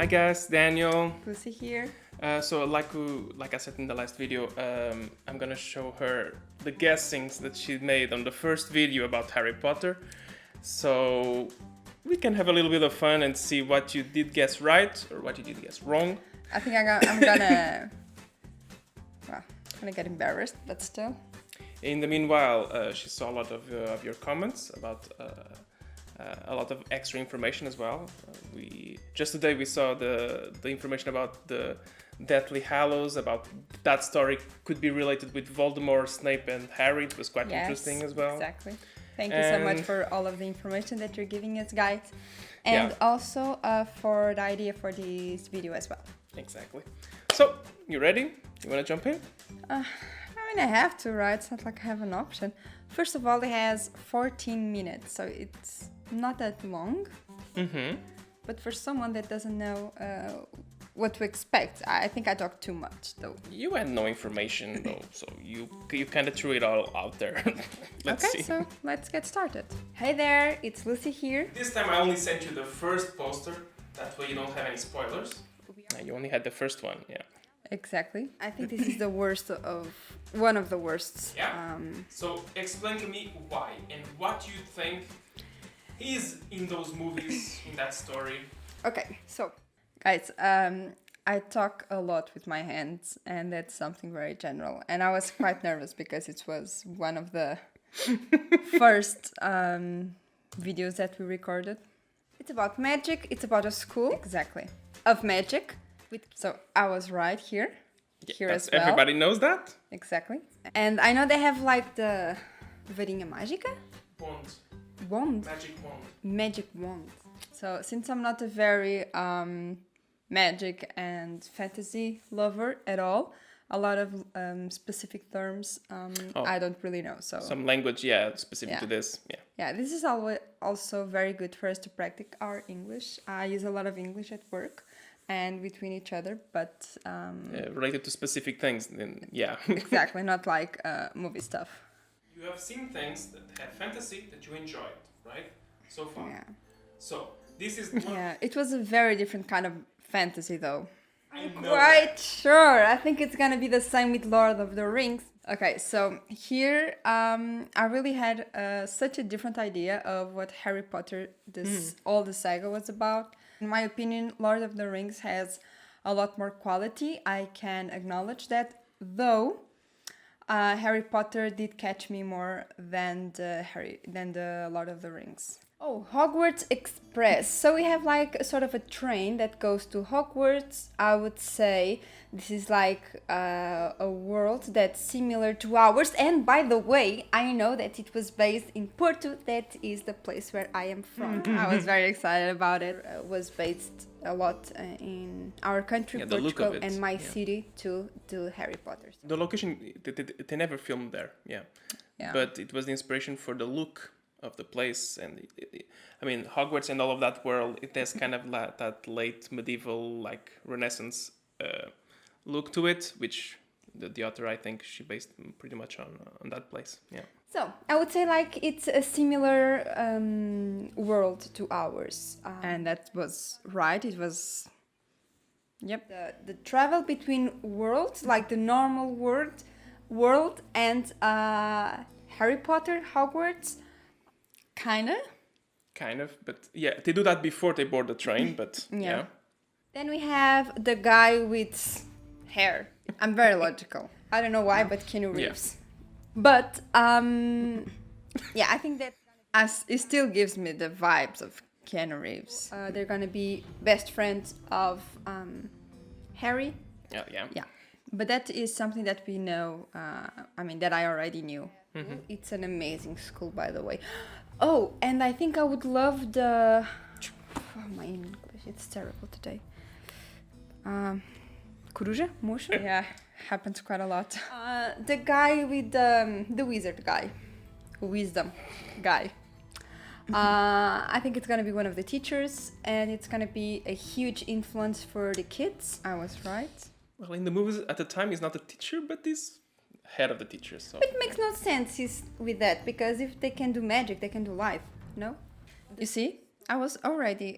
Hi guys, Daniel. Lucy here. Like I said in the last video, I'm gonna show her the guessings that she made on the first video about Harry Potter. So we can have a little bit of fun and see what you did guess right or what you did guess wrong. I think I'm gonna... well, I'm gonna get embarrassed, but still. In the meanwhile, she saw a lot of your comments about a lot of extra information as well. Just today we saw the information about the Deathly Hallows, about that story could be related with Voldemort, Snape and Harry. It was quite interesting as well. Exactly. Thank you so much for all of the information that you're giving us, guys. And also for the idea for this video as well. Exactly. So, you ready? You want to jump in? I mean, I have to, right? It's not like I have an option. First of all, it has 14 minutes, so it's not that long. Mm-hmm. But for someone that doesn't know what to expect, I think I talked too much, though. You had no information, though, so you kind of threw it all out there. Let's see. So let's get started. Hey there, it's Lucy here. This time I only sent you the first poster. That way you don't have any spoilers. You only had the first one, yeah. Exactly. I think this is the worst of... one of the worsts. Yeah. So explain to me why and what you think is in those movies, in that story. Okay, so guys, I talk a lot with my hands, and that's something very general. And I was quite nervous because it was one of the first videos that we recorded. It's about magic. It's about a school, exactly, of magic. So I was right here. Here as well. Everybody knows that. Exactly. And I know they have like the varinha mágica. Wand. Magic wand. So since I'm not a very magic and fantasy lover at all, a lot of specific terms I don't really know. So some language, specific to this. Yeah, this is also very good for us to practice our English. I use a lot of English at work and between each other, but related to specific things, then exactly, not like movie stuff. You have seen things that have fantasy that you enjoyed, right? So far. Yeah. So this is it was a very different kind of fantasy, though. I'm quite sure. I think it's gonna be the same with Lord of the Rings. Okay, so here I really had such a different idea of what Harry Potter, all the saga was about. In my opinion, Lord of the Rings has a lot more quality. I can acknowledge that, though Harry Potter did catch me more than the Lord of the Rings. Oh, Hogwarts Express. So we have like sort of a train that goes to Hogwarts. I would say this is like a world that's similar to ours. And by the way, I know that it was based in Porto. That is the place where I am from. I was very excited about it. It was based a lot in our country, Portugal, and my city to do Harry Potter. The location, they never filmed there, but it was the inspiration for the look of the place, and I mean Hogwarts and all of that world, it has kind of that late medieval, like Renaissance look to it, which the author, I think, she based pretty much on that place. So I would say like it's a similar world to ours, and that was right. It was the travel between worlds, like the normal world and Harry Potter, Hogwarts. Kind of, but they do that before they board the train, but Then we have the guy with hair. I'm very logical. I don't know why, but Keanu Reeves. But, I think that it still gives me the vibes of Keanu Reeves. They're gonna be best friends of Harry. Yeah. But that is something that we know, that I already knew. Mm-hmm. It's an amazing school, by the way. Oh, and I think I would love the... Oh, my English, it's terrible today. Coruja? Motion? Yeah, happens quite a lot. The guy with the wizard guy. Wisdom guy. I think it's going to be one of the teachers, and it's going to be a huge influence for the kids. I was right. Well, in the movies at the time, he's not a teacher, but he's head of the teachers. So. It makes no sense with that, because if they can do magic, they can do life, no? You see? I was already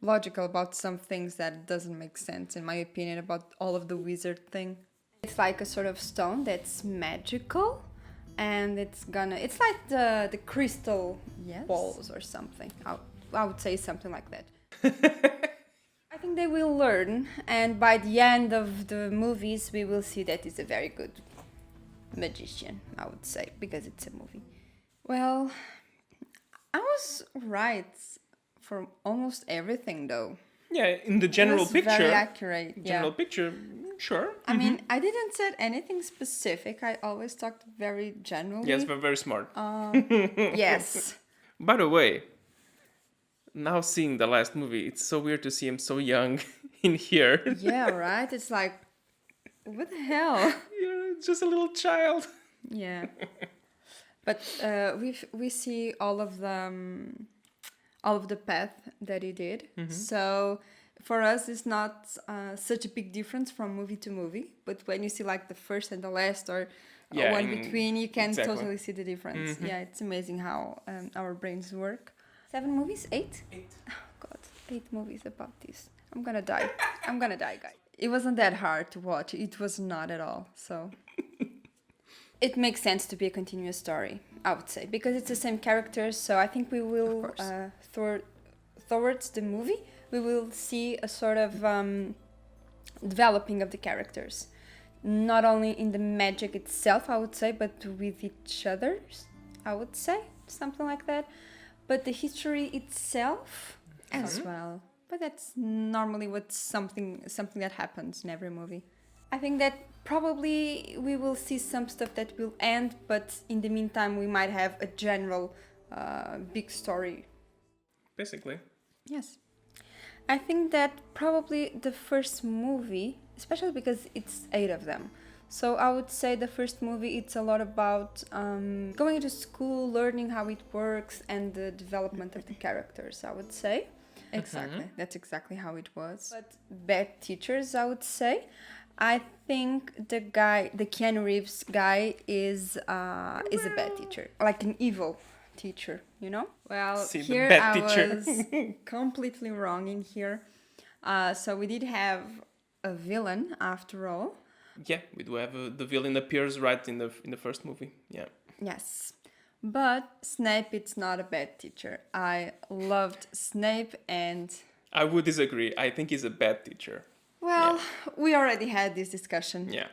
logical about some things that doesn't make sense, in my opinion, about all of the wizard thing. It's like a sort of stone that's magical, and it's like the crystal balls or something. I would say something like that. I think they will learn, and by the end of the movies, we will see that he's a very good magician, I would say, because it's a movie. Well, I was right for almost everything, though. Yeah, in the general picture. Very accurate. General picture, sure. I mean, I didn't say anything specific. I always talked very generally. Yes, but very smart. Yes. By the way, now seeing the last movie, it's so weird to see him so young in here. Yeah, right? It's like, what the hell? You're just a little child. Yeah. But we see all of the path that he did. Mm-hmm. So for us, it's not such a big difference from movie to movie. But when you see like the first and the last or one between, you can totally see the difference. Mm-hmm. Yeah, it's amazing how our brains work. 7 movies? 8? 8. Oh, God, 8 movies about this. I'm gonna die. I'm gonna die, guys. It wasn't that hard to watch. It was not at all. So it makes sense to be a continuous story, I would say, because it's the same characters. So I think we will, towards the movie, we will see a sort of developing of the characters. Not only in the magic itself, I would say, but with each other, I would say, something like that. But the history itself as well. But that's normally something that happens in every movie. I think that probably we will see some stuff that will end, but in the meantime we might have a general big story. Basically. Yes. I think that probably the first movie, especially because it's 8 of them. So I would say the first movie, it's a lot about going to school, learning how it works, and the development of the characters, I would say. Exactly. Mm-hmm. That's exactly how it was. But bad teachers, I would say. I think the Keanu Reeves guy is a bad teacher. Like an evil teacher, you know? Well, here I was completely wrong in here. So we did have a villain after all. Yeah, we do have the villain appears right in the first movie. Yeah. Yes. But Snape, it's not a bad teacher. I loved Snape and... I would disagree. I think he's a bad teacher. Well, we already had this discussion. Yeah.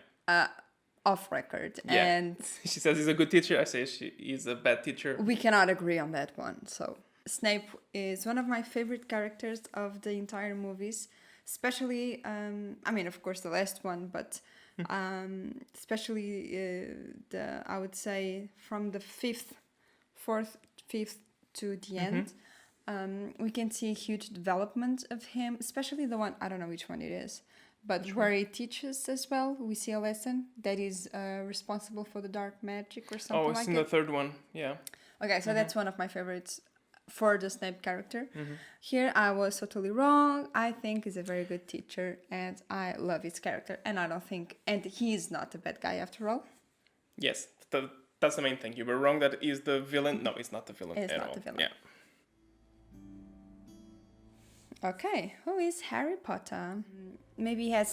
Off record. Yeah. And she says he's a good teacher. I say he's a bad teacher. We cannot agree on that one. So Snape is one of my favorite characters of the entire movies. Especially, I mean, of course, the last one, but... especially I would say from the 4th, 5th to the end, we can see a huge development of him, especially the one, I don't know which one it is, but where he teaches as well. We see a lesson that is responsible for the dark magic or something like that. Oh, it's in the third one, yeah. Okay, so that's one of my favorites for the Snape character. Here I was totally wrong. I think he's a very good teacher and I love his character, and and he's not a bad guy after all. Yes, that's the main thing. You were wrong that he's the villain. No, he's not the villain at all. It's not the villain. Yeah. Okay, who is Harry Potter? Maybe he has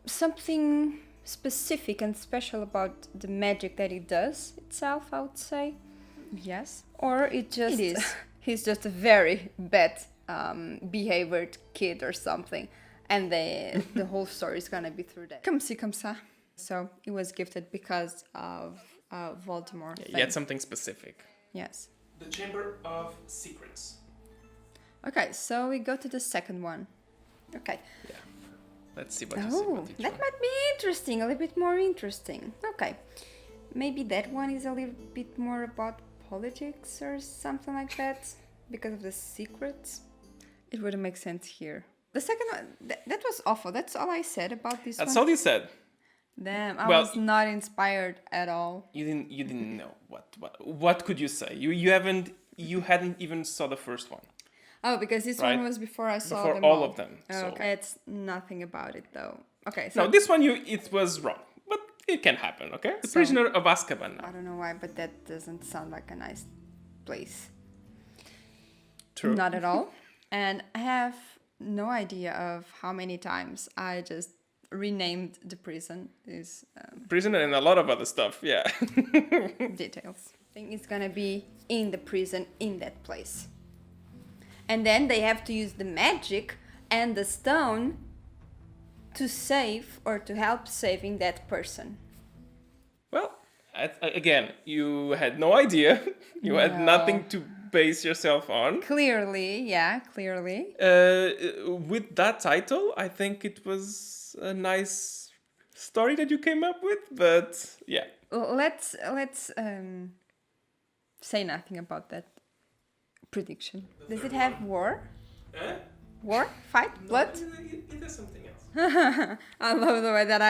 something specific and special about the magic that he does itself, I would say. Yes. Or it is. He's just a very bad behaviored kid or something. And the whole story is going to be through that. Comme ci, comme ça. So he was gifted because of Voldemort. Yeah, he had something specific. Yes. The Chamber of Secrets. Okay, so we go to the second one. Okay. Yeah. Let's see what you see about each that one. might be interesting, a little bit more interesting. Okay. Maybe that one is a little bit more about politics or something like that because of the secrets. It wouldn't make sense here. The second one, that was awful. That's all I said about this one. That's all you said. Damn, I was not inspired at all. You didn't know what could you say? You hadn't even saw the first one. Oh, because this one was before I saw them all of them. Oh, so. okay, it's nothing about it though. Okay, so no, this one it was wrong. It can happen, okay? The Prisoner of Azkaban now. I don't know why, but that doesn't sound like a nice place. True. Not at all. And I have no idea of how many times I just renamed the prison. Is Prison and a lot of other stuff, yeah. details. I think it's gonna be in the prison in that place. And then they have to use the magic and the stone to save or to help saving that person. Well, again, you had no idea. You had nothing to base yourself on. Clearly. With that title, I think it was a nice story that you came up with, but yeah. Let's say nothing about that prediction. Does it have war? Huh? War? Fight? Blood? It has something else. I love the way that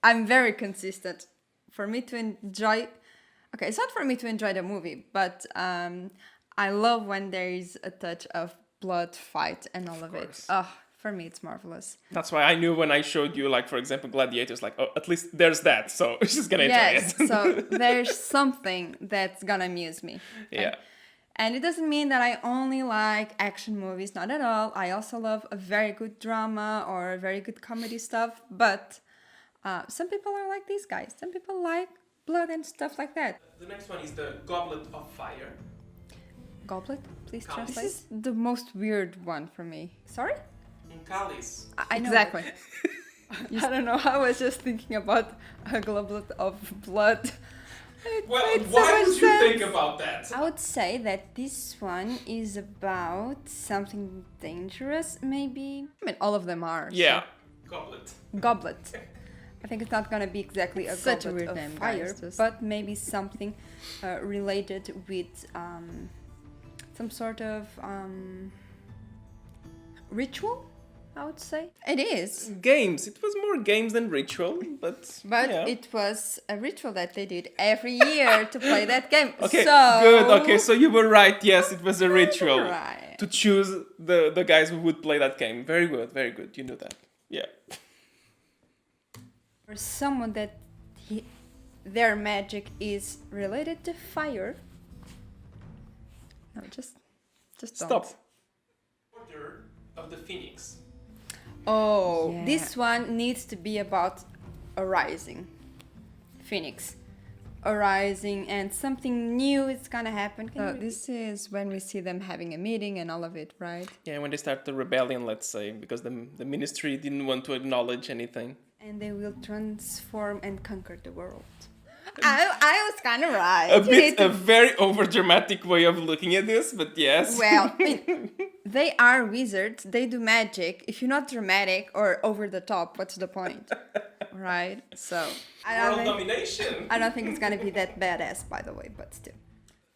I'm very consistent. For me to enjoy... Okay, it's not for me to enjoy the movie, but I love when there is a touch of blood, fight, and all of it. Oh, for me, it's marvelous. That's why I knew when I showed you, like, for example, Gladiators, like, oh, at least there's that, so she's gonna enjoy it. Yes, so there's something that's gonna amuse me. Yeah. And it doesn't mean that I only like action movies, not at all. I also love a very good drama or a very good comedy stuff, but some people are like these guys. Some people like blood and stuff like that. The next one is the Goblet of Fire. Goblet? Please Calice. translate. This is the most weird one for me. Sorry? Calice. I know. Exactly. I don't know. I was just thinking about a goblet of blood. Well, why would you think about that? I would say that this one is about something dangerous, maybe. I mean, all of them are. Yeah. So. Goblet. I think it's not gonna be exactly a Such a goblet weird of name, fire, guys, but maybe something related with some sort of ritual. I would say it is Games. It was more games than ritual, but yeah. it was a ritual that they did every year to play that game. Okay, so... good. Okay, so you were right. Yes, it was a ritual Right. to choose the guys who would play that game. Very good, very good. You knew that. Yeah. For someone that their magic is related to fire. No, just don't. Stop. Order of the Phoenix. Oh, Yeah. this one needs to be about a rising phoenix. A rising and something new is gonna happen. So this is when we see them having a meeting and all of it, right? Yeah, when they start the rebellion, let's say, because the ministry didn't want to acknowledge anything. And they will transform and conquer the world. I was kind of right. A very overdramatic way of looking at this, but yes. Well, I mean, they are wizards. They do magic. If you're not dramatic or over the top, what's the point? Right? So World domination. I don't think it's gonna be that badass, by the way, but still.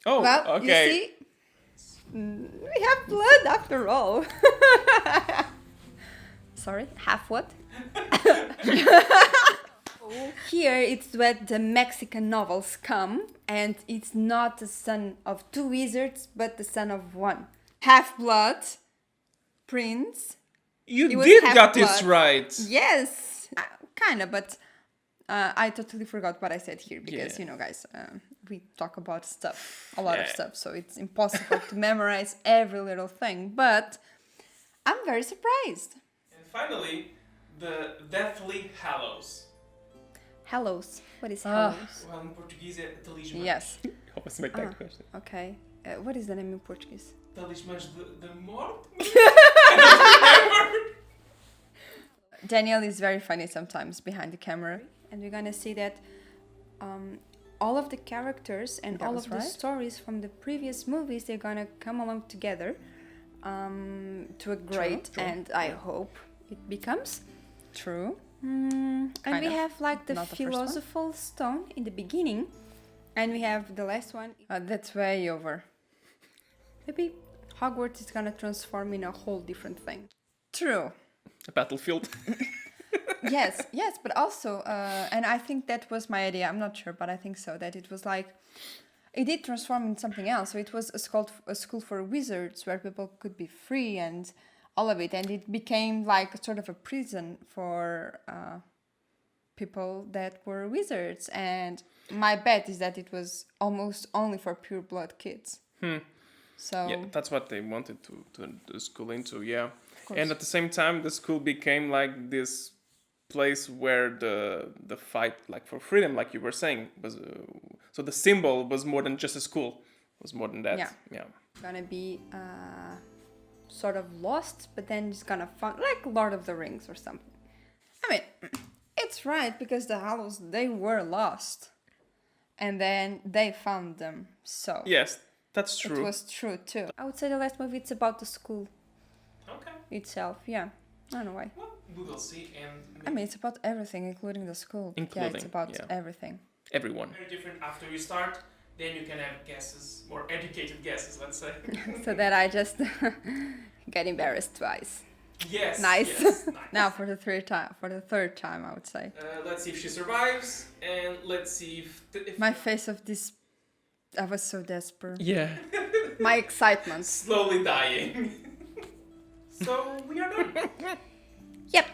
Oh, Well, okay. you see, we have blood after all. Sorry, half what? Here it's where the Mexican novels come, and it's not the son of two wizards, but the son of one. Half blood, prince. You It was did half got this blood. right. Yes, kind of, but I totally forgot what I said here because, Yeah. you know, guys, we talk about stuff, a lot of Yeah. stuff, so it's impossible to memorize every little thing, but I'm very surprised. And finally, the Deathly Hallows. Hallows. What is Hallows? Well, in Portuguese, é talismã. Yes. Almost make that question. Okay. What is the name in Portuguese? Talismãs de morte? I don't remember. Daniel is very funny sometimes behind the camera. And we're gonna see that all of the characters and That all was of the right. stories from the previous movies, they're gonna come along together to a great, true. and I hope it becomes. True. And Kind we of. have like the Not the first one. philosophical stone in the beginning, and we have the last one. That's way over. Maybe Hogwarts is gonna transform in a whole different thing. True. A battlefield. yes, but also, and I think that was my idea. I'm not sure, but I think so. That it was like, it did transform in something else. So it was a school for wizards where people could be free and all of it, and it became like a sort of a prison for people that were wizards. And my bet is that it was almost only for pure blood kids. So yeah, that's what they wanted to the school into, yeah. course. And at the same time, the school became like this place where the fight, like for freedom, like you were saying, was so the symbol was more than just a school. It was more than that. Yeah. Gonna be sort of lost, but then just gonna find like Lord of the Rings or something. I mean, it's right because the Hallows, they were lost, and then they found them. So Yes, that's true. it was true too. I would say the last movie, it's about the school Okay. itself. Yeah, I don't know why. Well, we will see. And I mean, it's about everything, including the school. Yeah, Including, it's about yeah. everything. everyone. Very different after you start. Then you can have guesses, more educated guesses, let's say. So that I just get embarrassed twice. Yes. Nice. Yes, nice. Now for the third time, I would say. Let's see if she survives, and let's see if My face of this, I was so desperate. yeah, My excitement. slowly dying. So we are done. Yep.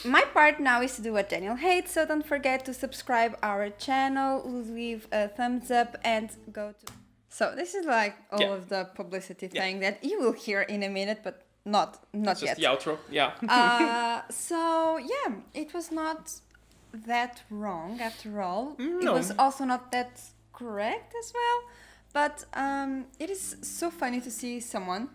My part now is to do what Daniel hates, so don't forget to subscribe our channel, leave a thumbs up, and go to... So this is like all Yeah. of the publicity Yeah. thing that you will hear in a minute, but not Just yet. the outro. Yeah. So yeah, it was not that wrong after all. It No. was also not that correct as well, but it is so funny to see someone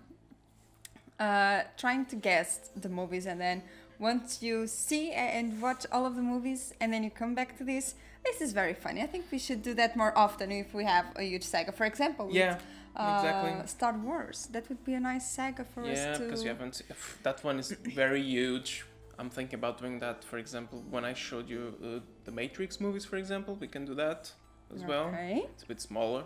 trying to guess the movies, and then once you see and watch all of the movies and then you come back to this is very funny. I think we should do that more often if we have a huge saga. For example, with, Yeah, exactly. Star Wars. That would be a nice saga for us Yeah, to... because you haven't. That one is very huge. I'm thinking about doing that. For example, when I showed you the Matrix movies, for example, we can do that as well. Okay. It's a bit smaller,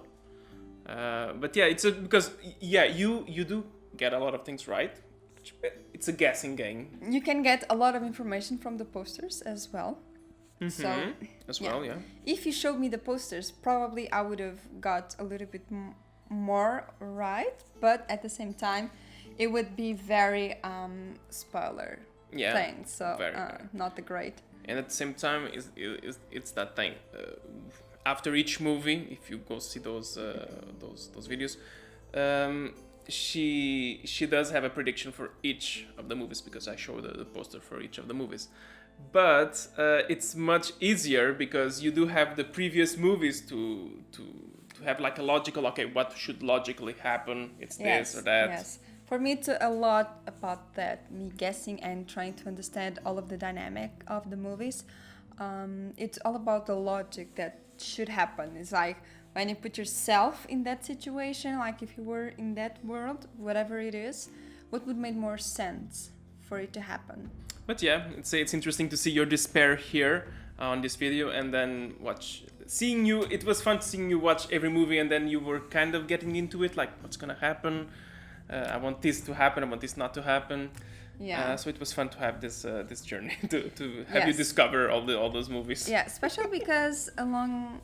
but yeah, because yeah, you do get a lot of things right. It's a guessing game. You can get a lot of information from the posters as well. So, As yeah. well, yeah. if you showed me the posters, probably I would have got a little bit more right, but at the same time, it would be very spoiler Yeah, thing. So, very. not the great. And at the same time, it's that thing. After each movie, if you go see those videos, she does have a prediction for each of the movies, because I show the poster for each of the movies. But it's much easier because you do have the previous movies to have like a logical, okay, what should logically happen? It's this or that. Yes. For me, it's a lot about that, me guessing and trying to understand all of the dynamic of the movies. It's all about the logic that should happen. It's like when you put yourself in that situation, like if you were in that world, whatever it is, what would make more sense for it to happen? But yeah, it's interesting to see your despair here on this video, and then seeing you. It was fun seeing you watch every movie, and then you were kind of getting into it, like what's gonna happen. I want this to happen. I want this not to happen. Yeah. So it was fun to have this journey to have you Yes. discover all those movies. Yeah, especially because along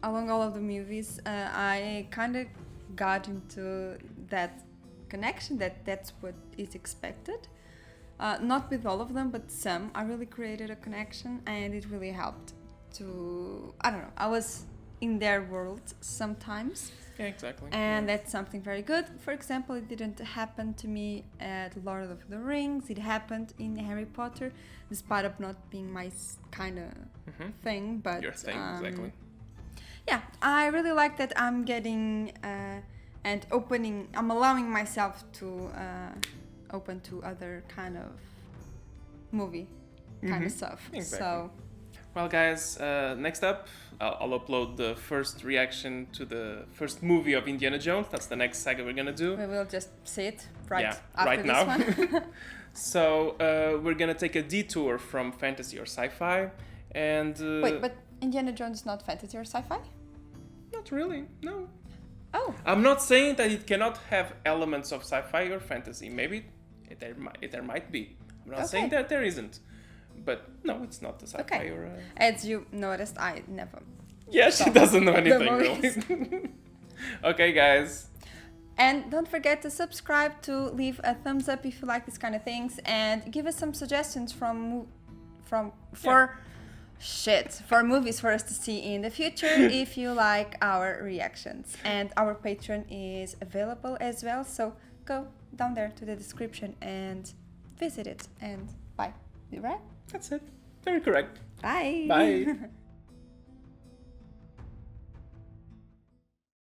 all of the movies, I kind of got into that connection that's what is expected. Not with all of them, but some. I really created a connection, and it really helped to, I don't know, I was in their world sometimes. Yeah, exactly. And that's something very good. For example, it didn't happen to me at Lord of the Rings. It happened in Harry Potter, despite of not being my kind of thing. But Your thing, exactly. yeah, I really like that I'm getting and opening. I'm allowing myself to open to other kind of movie kind of stuff. Exactly. So Well, guys, next up, I'll upload the first reaction to the first movie of Indiana Jones. That's the next saga we're gonna do. we will just see it right Yeah, after right this now. one. So we're gonna take a detour from fantasy or sci-fi, and Wait, but Indiana Jones is not fantasy or sci-fi? not really. No, Oh, I'm not saying that it cannot have elements of sci-fi or fantasy. Maybe there might be. I'm not saying Okay. that there isn't. But no, it's not a sci-fi Okay. or a... as you noticed, I never. Yeah, she So, doesn't know the anything movies. really. Okay, guys. And don't forget to subscribe, to leave a thumbs up if you like these kind of things, and give us some suggestions for shit for movies for us to see in the future if you like our reactions. And our Patreon is available as well, so go down there to the description and visit it. And bye. You right? That's it. Very correct. Bye. Bye.